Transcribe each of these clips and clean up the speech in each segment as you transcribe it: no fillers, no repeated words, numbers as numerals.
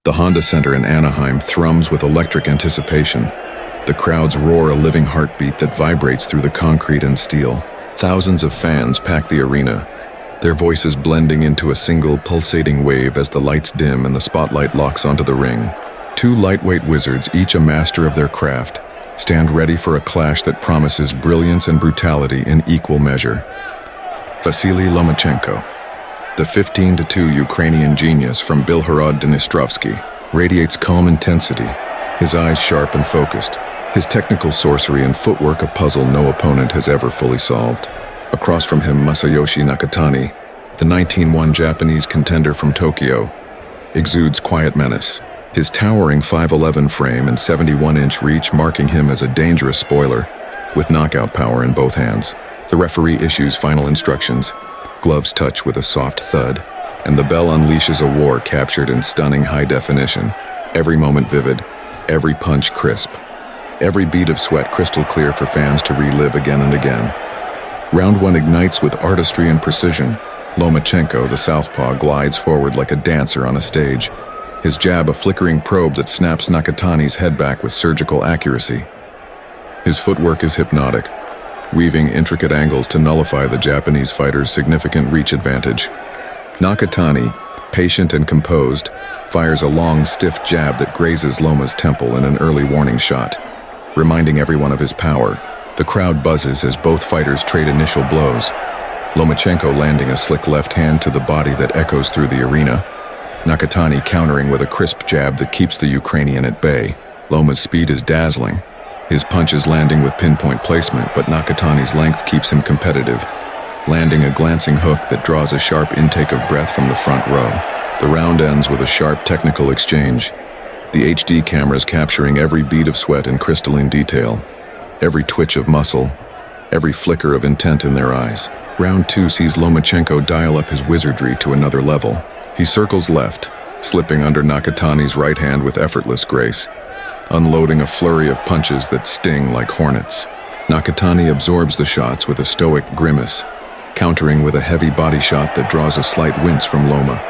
The Honda Center in Anaheim thrums with electric anticipation. The crowds roar a living heartbeat that vibrates through the concrete and steel. Thousands of fans pack the arena, their voices blending into a single pulsating wave as the lights dim and the spotlight locks onto the ring. Two lightweight wizards, each a master of their craft, stand ready for a clash that promises brilliance and brutality in equal measure. Vasiliy Lomachenko, the 15-2 Ukrainian genius from Bilhorod-Dnistrovsky, radiates calm intensity, his eyes sharp and focused, his technical sorcery and footwork a puzzle no opponent has ever fully solved. Across from him, Masayoshi Nakatani, the 19-1 Japanese contender from Tokyo, exudes quiet menace, his towering 5'11" frame and 71-inch reach marking him as a dangerous spoiler, with knockout power in both hands. The referee issues final instructions, gloves touch with a soft thud, and the bell unleashes a war captured in stunning high definition, every moment vivid, every punch crisp, every bead of sweat crystal clear for fans to relive again and again. Round one ignites with artistry and precision. Lomachenko, the southpaw, glides forward like a dancer on a stage, his jab a flickering probe that snaps Nakatani's head back with surgical accuracy. His footwork is hypnotic, weaving intricate angles to nullify the Japanese fighter's significant reach advantage. Nakatani, patient and composed, fires a long, stiff jab that grazes Loma's temple in an early warning shot, reminding everyone of his power. The crowd buzzes as both fighters trade initial blows, Lomachenko landing a slick left hand to the body that echoes through the arena, Nakatani countering with a crisp jab that keeps the Ukrainian at bay. Loma's speed is dazzling, his punches landing with pinpoint placement, but Nakatani's length keeps him competitive, landing a glancing hook that draws a sharp intake of breath from the front row. The round ends with a sharp technical exchange, the HD cameras capturing every bead of sweat in crystalline detail, every twitch of muscle, every flicker of intent in their eyes. Round two sees Lomachenko dial up his wizardry to another level. He circles left, slipping under Nakatani's right hand with effortless grace, unloading a flurry of punches that sting like hornets. Nakatani absorbs the shots with a stoic grimace, countering with a heavy body shot that draws a slight wince from Loma,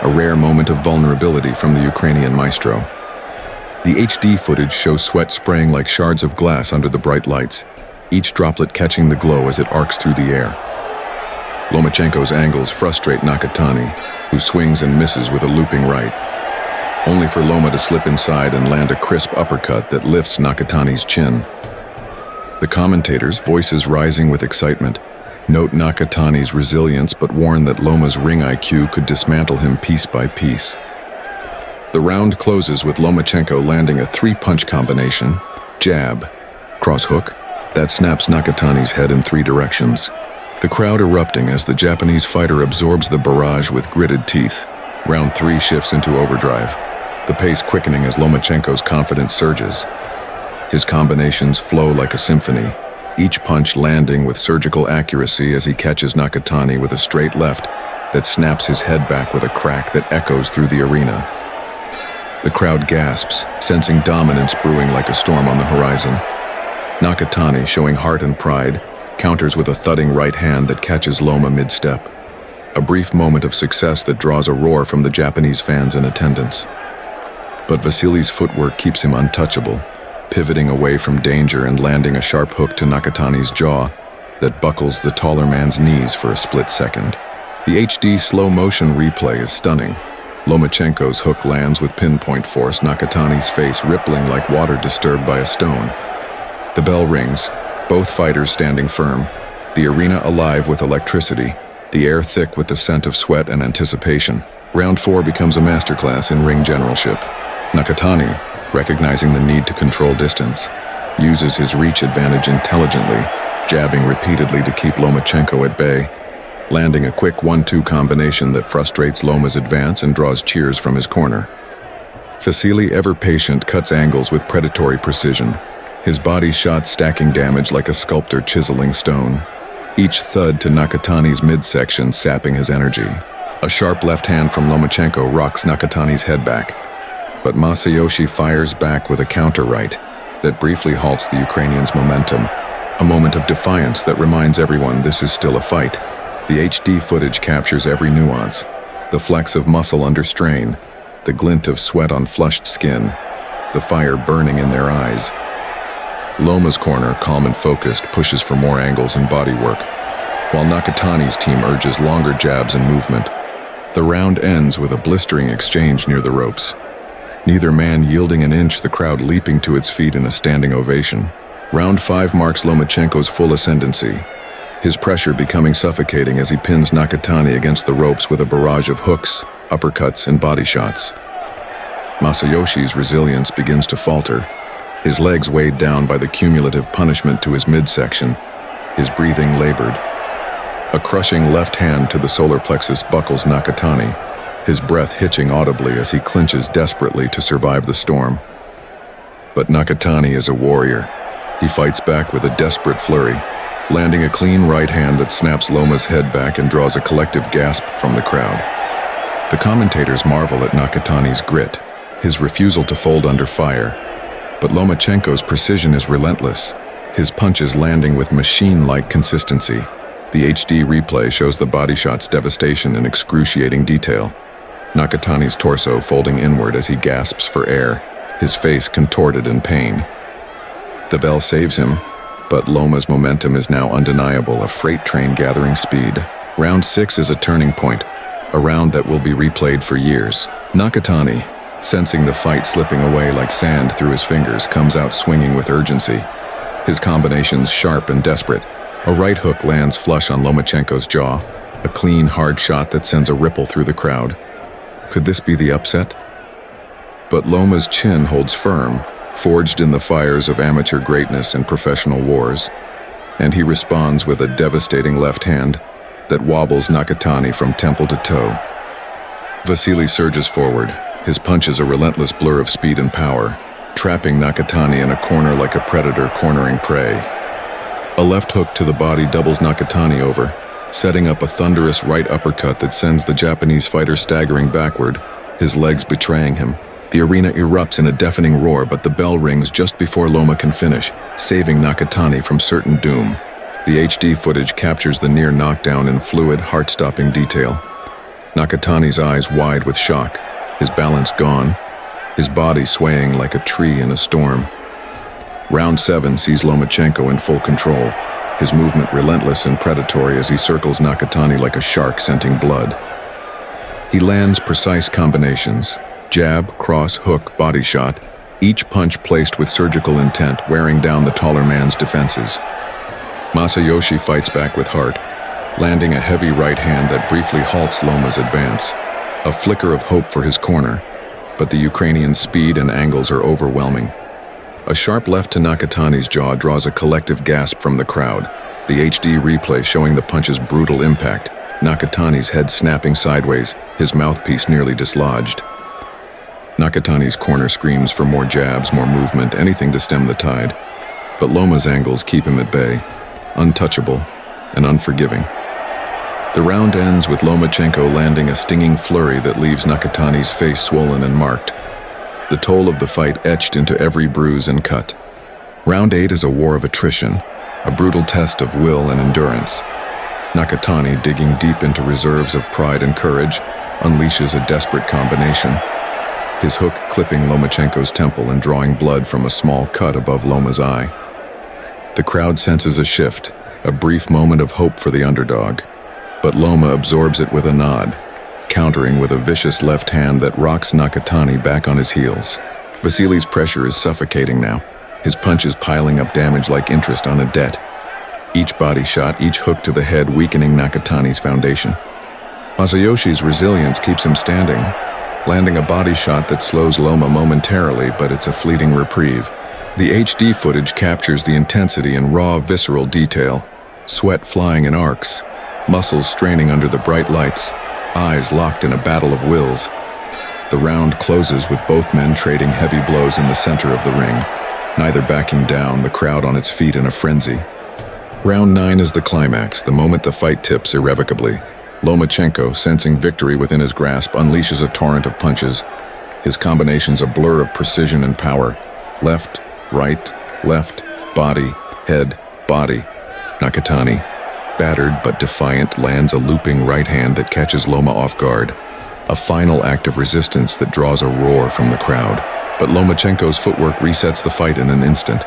a rare moment of vulnerability from the Ukrainian maestro. The HD footage shows sweat spraying like shards of glass under the bright lights, each droplet catching the glow as it arcs through the air. Lomachenko's angles frustrate Nakatani, who swings and misses with a looping right, only for Loma to slip inside and land a crisp uppercut that lifts Nakatani's chin. The commentators, voices rising with excitement, note Nakatani's resilience but warn that Loma's ring IQ could dismantle him piece by piece. The round closes with Lomachenko landing a three-punch combination, jab, cross hook, that snaps Nakatani's head in three directions. The crowd erupting as the Japanese fighter absorbs the barrage with gritted teeth. Round three shifts into overdrive, the pace quickening as Lomachenko's confidence surges. His combinations flow like a symphony, each punch landing with surgical accuracy as he catches Nakatani with a straight left that snaps his head back with a crack that echoes through the arena. The crowd gasps, sensing dominance brewing like a storm on the horizon. Nakatani, showing heart and pride, counters with a thudding right hand that catches Loma mid-step. A brief moment of success that draws a roar from the Japanese fans in attendance. But Vasily's footwork keeps him untouchable, pivoting away from danger and landing a sharp hook to Nakatani's jaw that buckles the taller man's knees for a split second. The HD slow-motion replay is stunning. Lomachenko's hook lands with pinpoint force, Nakatani's face rippling like water disturbed by a stone. The bell rings, both fighters standing firm, the arena alive with electricity, the air thick with the scent of sweat and anticipation. Round four becomes a masterclass in ring generalship. Nakatani, recognizing the need to control distance, uses his reach advantage intelligently, jabbing repeatedly to keep Lomachenko at bay, landing a quick 1-2 combination that frustrates Loma's advance and draws cheers from his corner. Vasily, ever patient, cuts angles with predatory precision, his body shot stacking damage like a sculptor chiseling stone, each thud to Nakatani's midsection sapping his energy. A sharp left hand from Lomachenko rocks Nakatani's head back, but Masayoshi fires back with a counter right that briefly halts the Ukrainian's momentum, a moment of defiance that reminds everyone this is still a fight. The HD footage captures every nuance, the flex of muscle under strain, the glint of sweat on flushed skin, the fire burning in their eyes. Loma's corner, calm and focused, pushes for more angles and body work, while Nakatani's team urges longer jabs and movement. The round ends with a blistering exchange near the ropes. Neither man yielding an inch, the crowd leaping to its feet in a standing ovation. Round 5 marks Lomachenko's full ascendancy, his pressure becoming suffocating as he pins Nakatani against the ropes with a barrage of hooks, uppercuts, and body shots. Masayoshi's resilience begins to falter, his legs weighed down by the cumulative punishment to his midsection, his breathing labored. A crushing left hand to the solar plexus buckles Nakatani, his breath hitching audibly as he clinches desperately to survive the storm. But Nakatani is a warrior. He fights back with a desperate flurry, landing a clean right hand that snaps Loma's head back and draws a collective gasp from the crowd. The commentators marvel at Nakatani's grit, his refusal to fold under fire. But Lomachenko's precision is relentless, his punches landing with machine-like consistency. The HD replay shows the body shot's devastation in excruciating detail. Nakatani's torso folding inward as he gasps for air, his face contorted in pain. The bell saves him, but Loma's momentum is now undeniable, a freight train gathering speed. Round 6 is a turning point, a round that will be replayed for years. Nakatani, sensing the fight slipping away like sand through his fingers, comes out swinging with urgency. His combinations sharp and desperate. A right hook lands flush on Lomachenko's jaw, a clean, hard shot that sends a ripple through the crowd. Could this be the upset? But Loma's chin holds firm, forged in the fires of amateur greatness and professional wars, and he responds with a devastating left hand that wobbles Nakatani from temple to toe. Vasily surges forward, his punches a relentless blur of speed and power, trapping Nakatani in a corner like a predator cornering prey. A left hook to the body doubles Nakatani over, setting up a thunderous right uppercut that sends the Japanese fighter staggering backward, his legs betraying him. The arena erupts in a deafening roar, but the bell rings just before Loma can finish, saving Nakatani from certain doom. The HD footage captures the near knockdown in fluid, heart-stopping detail. Nakatani's eyes wide with shock, his balance gone, his body swaying like a tree in a storm. Round 7 sees Lomachenko in full control, his movement relentless and predatory as he circles Nakatani like a shark scenting blood. He lands precise combinations, jab, cross, hook, body shot, each punch placed with surgical intent, wearing down the taller man's defenses. Masayoshi fights back with heart, landing a heavy right hand that briefly halts Loma's advance, a flicker of hope for his corner, but the Ukrainian's speed and angles are overwhelming. A sharp left to Nakatani's jaw draws a collective gasp from the crowd, the HD replay showing the punch's brutal impact, Nakatani's head snapping sideways, his mouthpiece nearly dislodged. Nakatani's corner screams for more jabs, more movement, anything to stem the tide. But Loma's angles keep him at bay, untouchable and unforgiving. The round ends with Lomachenko landing a stinging flurry that leaves Nakatani's face swollen and marked, the toll of the fight etched into every bruise and cut. Round 8 is a war of attrition, a brutal test of will and endurance. Nakatani, digging deep into reserves of pride and courage, unleashes a desperate combination, his hook clipping Lomachenko's temple and drawing blood from a small cut above Loma's eye. The crowd senses a shift, a brief moment of hope for the underdog, but Loma absorbs it with a nod, countering with a vicious left hand that rocks Nakatani back on his heels. Vasily's pressure is suffocating now, his punches piling up damage like interest on a debt. Each body shot, each hook to the head weakening Nakatani's foundation. Masayoshi's resilience keeps him standing, landing a body shot that slows Loma momentarily, but it's a fleeting reprieve. The HD footage captures the intensity in raw, visceral detail, sweat flying in arcs, muscles straining under the bright lights, eyes locked in a battle of wills. The round closes with both men trading heavy blows in the center of the ring, neither backing down, the crowd on its feet in a frenzy. Round 9 is the climax, the moment the fight tips irrevocably. Lomachenko, sensing victory within his grasp, unleashes a torrent of punches, his combinations a blur of precision and power. Left, right, left, body, head, body. Nakatani, battered but defiant, lands a looping right hand that catches Loma off guard. a final act of resistance that draws a roar from the crowd. But Lomachenko's footwork resets the fight in an instant,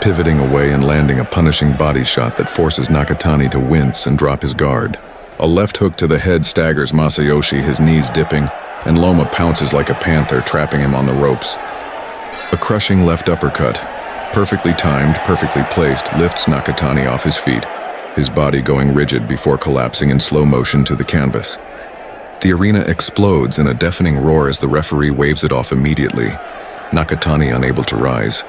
pivoting away and landing a punishing body shot that forces Nakatani to wince and drop his guard. A left hook to the head staggers Masayoshi, his knees dipping, and Loma pounces like a panther, trapping him on the ropes. A crushing left uppercut, perfectly timed, perfectly placed, lifts Nakatani off his feet, his body going rigid before collapsing in slow motion to the canvas. The arena explodes in a deafening roar as the referee waves it off immediately, Nakatani unable to rise.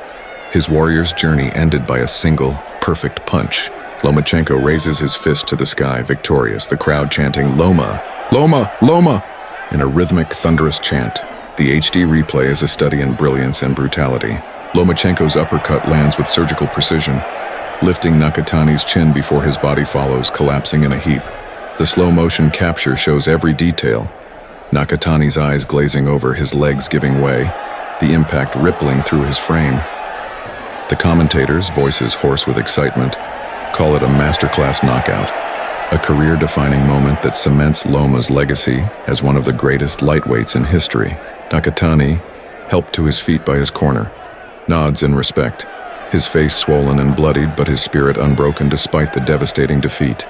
His warrior's journey ended by a single, perfect punch. Lomachenko raises his fist to the sky, victorious, the crowd chanting, "Loma! Loma! Loma!" in a rhythmic, thunderous chant. The HD replay is a study in brilliance and brutality. Lomachenko's uppercut lands with surgical precision, lifting Nakatani's chin before his body follows, collapsing in a heap. The slow-motion capture shows every detail. Nakatani's eyes glazing over, his legs giving way, the impact rippling through his frame. The commentators, voices hoarse with excitement, call it a masterclass knockout, a career-defining moment that cements Loma's legacy as one of the greatest lightweights in history. Nakatani, helped to his feet by his corner, nods in respect, his face swollen and bloodied but his spirit unbroken despite the devastating defeat.